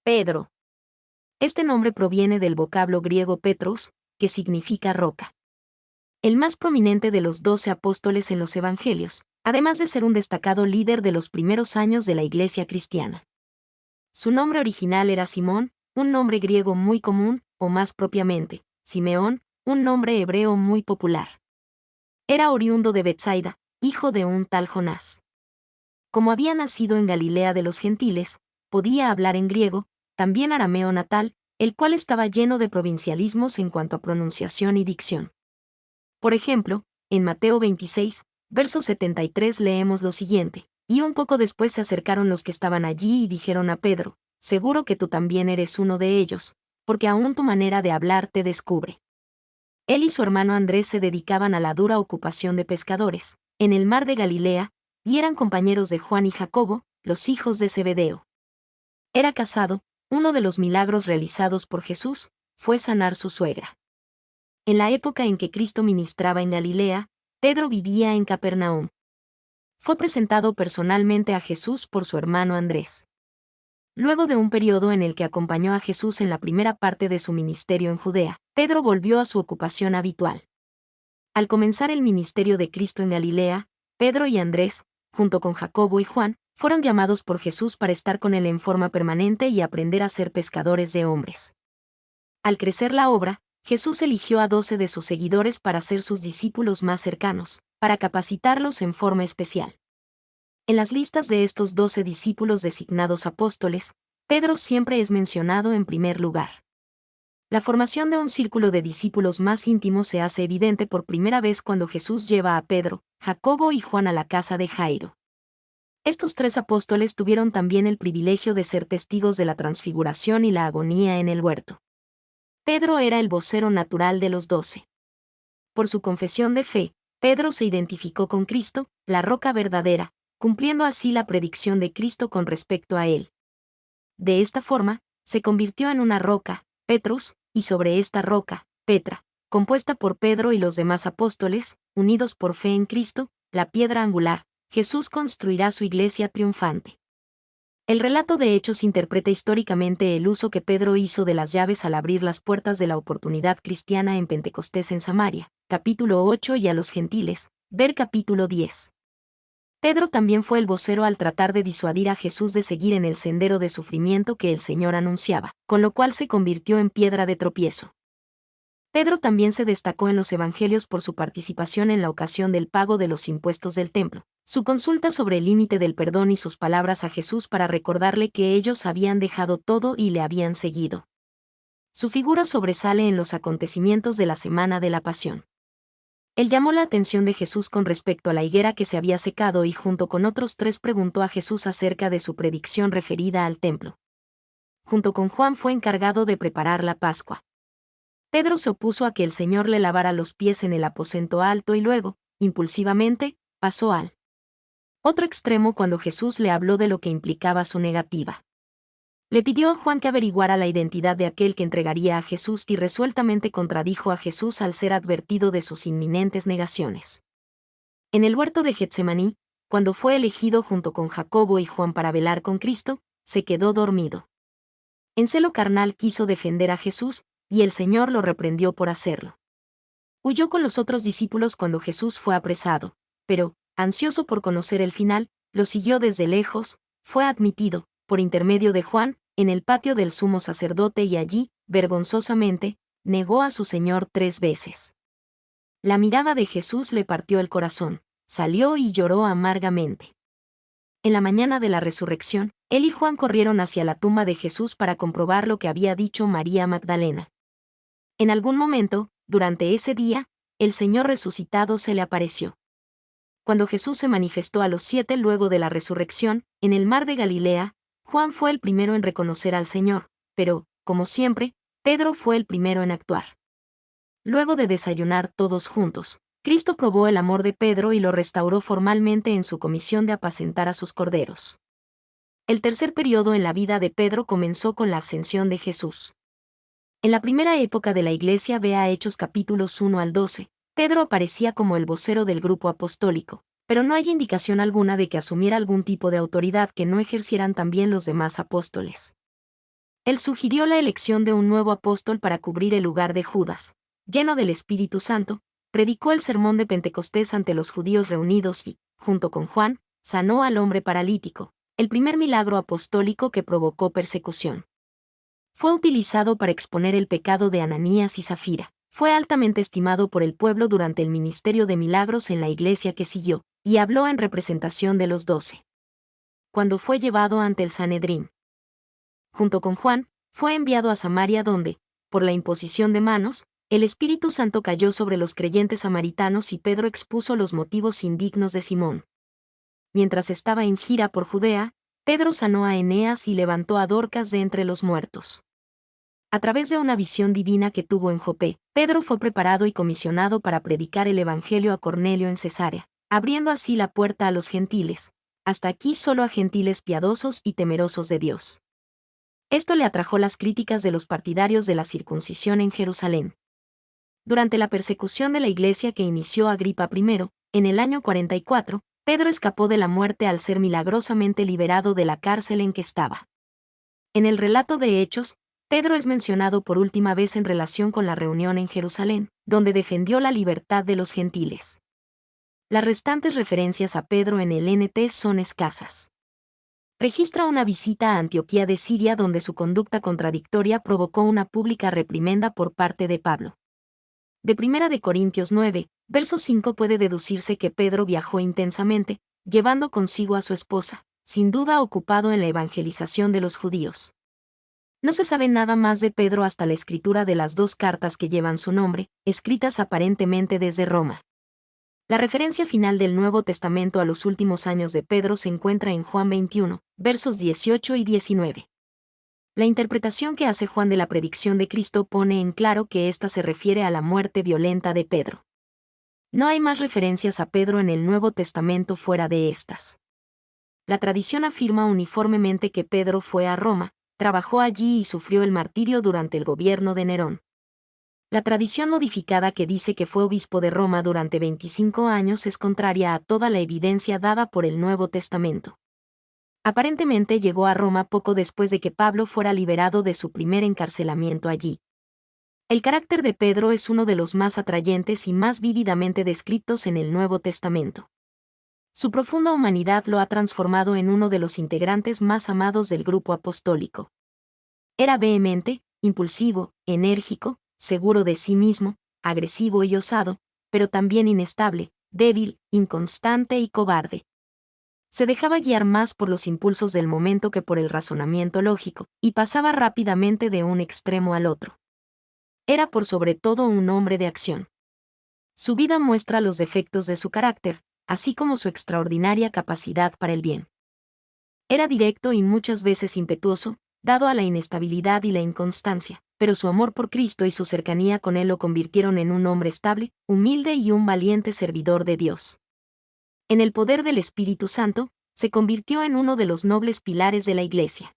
Pedro. Este nombre proviene del vocablo griego Petros, que significa roca. El más prominente de los 12 apóstoles en los Evangelios, además de ser un destacado líder de los primeros años de la Iglesia cristiana. Su nombre original era Simón, un nombre griego muy común, o más propiamente, Simeón, un nombre hebreo muy popular. Era oriundo de Betsaida, hijo de un tal Jonás. Como había nacido en Galilea de los gentiles, podía hablar en griego, también arameo natal, el cual estaba lleno de provincialismos en cuanto a pronunciación y dicción. Por ejemplo, en Mateo 26, verso 73 leemos lo siguiente: y un poco después se acercaron los que estaban allí y dijeron a Pedro: seguro que tú también eres uno de ellos, porque aún tu manera de hablar te descubre. Él y su hermano Andrés se dedicaban a la dura ocupación de pescadores, en el mar de Galilea, y eran compañeros de Juan y Jacobo, los hijos de Zebedeo. Era casado. Uno de los milagros realizados por Jesús fue sanar su suegra. En la época en que Cristo ministraba en Galilea, Pedro vivía en Capernaum. Fue presentado personalmente a Jesús por su hermano Andrés. Luego de un periodo en el que acompañó a Jesús en la primera parte de su ministerio en Judea, Pedro volvió a su ocupación habitual. Al comenzar el ministerio de Cristo en Galilea, Pedro y Andrés, junto con Jacobo y Juan, fueron llamados por Jesús para estar con él en forma permanente y aprender a ser pescadores de hombres. Al crecer la obra, Jesús eligió a 12 de sus seguidores para ser sus discípulos más cercanos, para capacitarlos en forma especial. En las listas de estos 12 discípulos designados apóstoles, Pedro siempre es mencionado en primer lugar. La formación de un círculo de discípulos más íntimos se hace evidente por primera vez cuando Jesús lleva a Pedro, Jacobo y Juan a la casa de Jairo. Estos 3 apóstoles tuvieron también el privilegio de ser testigos de la transfiguración y la agonía en el huerto. Pedro era el vocero natural de los 12. Por su confesión de fe, Pedro se identificó con Cristo, la roca verdadera, cumpliendo así la predicción de Cristo con respecto a él. De esta forma, se convirtió en una roca, Petrus, y sobre esta roca, Petra, compuesta por Pedro y los demás apóstoles, unidos por fe en Cristo, la piedra angular, Jesús construirá su iglesia triunfante. El relato de Hechos interpreta históricamente el uso que Pedro hizo de las llaves al abrir las puertas de la oportunidad cristiana en Pentecostés en Samaria, capítulo 8, y a los gentiles, ver capítulo 10. Pedro también fue el vocero al tratar de disuadir a Jesús de seguir en el sendero de sufrimiento que el Señor anunciaba, con lo cual se convirtió en piedra de tropiezo. Pedro también se destacó en los evangelios por su participación en la ocasión del pago de los impuestos del templo, su consulta sobre el límite del perdón y sus palabras a Jesús para recordarle que ellos habían dejado todo y le habían seguido. Su figura sobresale en los acontecimientos de la Semana de la Pasión. Él llamó la atención de Jesús con respecto a la higuera que se había secado y junto con otros 3 preguntó a Jesús acerca de su predicción referida al templo. Junto con Juan fue encargado de preparar la Pascua. Pedro se opuso a que el Señor le lavara los pies en el aposento alto y luego, impulsivamente, pasó al otro extremo cuando Jesús le habló de lo que implicaba su negativa. Le pidió a Juan que averiguara la identidad de aquel que entregaría a Jesús y resueltamente contradijo a Jesús al ser advertido de sus inminentes negaciones. En el huerto de Getsemaní, cuando fue elegido junto con Jacobo y Juan para velar con Cristo, se quedó dormido. En celo carnal quiso defender a Jesús, y el Señor lo reprendió por hacerlo. Huyó con los otros discípulos cuando Jesús fue apresado, pero, ansioso por conocer el final, lo siguió desde lejos, fue admitido, por intermedio de Juan, en el patio del sumo sacerdote y allí, vergonzosamente, negó a su Señor 3 veces. La mirada de Jesús le partió el corazón, salió y lloró amargamente. En la mañana de la resurrección, él y Juan corrieron hacia la tumba de Jesús para comprobar lo que había dicho María Magdalena. En algún momento, durante ese día, el Señor resucitado se le apareció. Cuando Jesús se manifestó a los 7 luego de la resurrección, en el mar de Galilea, Juan fue el primero en reconocer al Señor, pero, como siempre, Pedro fue el primero en actuar. Luego de desayunar todos juntos, Cristo probó el amor de Pedro y lo restauró formalmente en su comisión de apacentar a sus corderos. El tercer periodo en la vida de Pedro comenzó con la ascensión de Jesús. En la primera época de la Iglesia, vea Hechos capítulos 1 al 12, Pedro aparecía como el vocero del grupo apostólico, pero no hay indicación alguna de que asumiera algún tipo de autoridad que no ejercieran también los demás apóstoles. Él sugirió la elección de un nuevo apóstol para cubrir el lugar de Judas. Lleno del Espíritu Santo, predicó el sermón de Pentecostés ante los judíos reunidos y, junto con Juan, sanó al hombre paralítico, el primer milagro apostólico que provocó persecución. Fue utilizado para exponer el pecado de Ananías y Zafira. Fue altamente estimado por el pueblo durante el ministerio de milagros en la iglesia que siguió, y habló en representación de los 12. Cuando fue llevado ante el Sanedrín, junto con Juan, fue enviado a Samaria donde, por la imposición de manos, el Espíritu Santo cayó sobre los creyentes samaritanos y Pedro expuso los motivos indignos de Simón. Mientras estaba en gira por Judea, Pedro sanó a Eneas y levantó a Dorcas de entre los muertos. A través de una visión divina que tuvo en Jope, Pedro fue preparado y comisionado para predicar el Evangelio a Cornelio en Cesarea, abriendo así la puerta a los gentiles, hasta aquí solo a gentiles piadosos y temerosos de Dios. Esto le atrajo las críticas de los partidarios de la circuncisión en Jerusalén. Durante la persecución de la iglesia que inició Agripa I, en el año 44, Pedro escapó de la muerte al ser milagrosamente liberado de la cárcel en que estaba. En el relato de Hechos, Pedro es mencionado por última vez en relación con la reunión en Jerusalén, donde defendió la libertad de los gentiles. Las restantes referencias a Pedro en el NT son escasas. Registra una visita a Antioquía de Siria donde su conducta contradictoria provocó una pública reprimenda por parte de Pablo. De 1 de Corintios 9, verso 5 puede deducirse que Pedro viajó intensamente, llevando consigo a su esposa, sin duda ocupado en la evangelización de los judíos. No se sabe nada más de Pedro hasta la escritura de las 2 cartas que llevan su nombre, escritas aparentemente desde Roma. La referencia final del Nuevo Testamento a los últimos años de Pedro se encuentra en Juan 21, versos 18 y 19. La interpretación que hace Juan de la predicción de Cristo pone en claro que ésta se refiere a la muerte violenta de Pedro. No hay más referencias a Pedro en el Nuevo Testamento fuera de estas. La tradición afirma uniformemente que Pedro fue a Roma, trabajó allí y sufrió el martirio durante el gobierno de Nerón. La tradición modificada que dice que fue obispo de Roma durante 25 años es contraria a toda la evidencia dada por el Nuevo Testamento. Aparentemente llegó a Roma poco después de que Pablo fuera liberado de su primer encarcelamiento allí. El carácter de Pedro es uno de los más atrayentes y más vívidamente descritos en el Nuevo Testamento. Su profunda humanidad lo ha transformado en uno de los integrantes más amados del grupo apostólico. Era vehemente, impulsivo, enérgico, seguro de sí mismo, agresivo y osado, pero también inestable, débil, inconstante y cobarde. Se dejaba guiar más por los impulsos del momento que por el razonamiento lógico, y pasaba rápidamente de un extremo al otro. Era por sobre todo un hombre de acción. Su vida muestra los defectos de su carácter, así como su extraordinaria capacidad para el bien. Era directo y muchas veces impetuoso, dado a la inestabilidad y la inconstancia, pero su amor por Cristo y su cercanía con Él lo convirtieron en un hombre estable, humilde y un valiente servidor de Dios. En el poder del Espíritu Santo, se convirtió en uno de los nobles pilares de la Iglesia.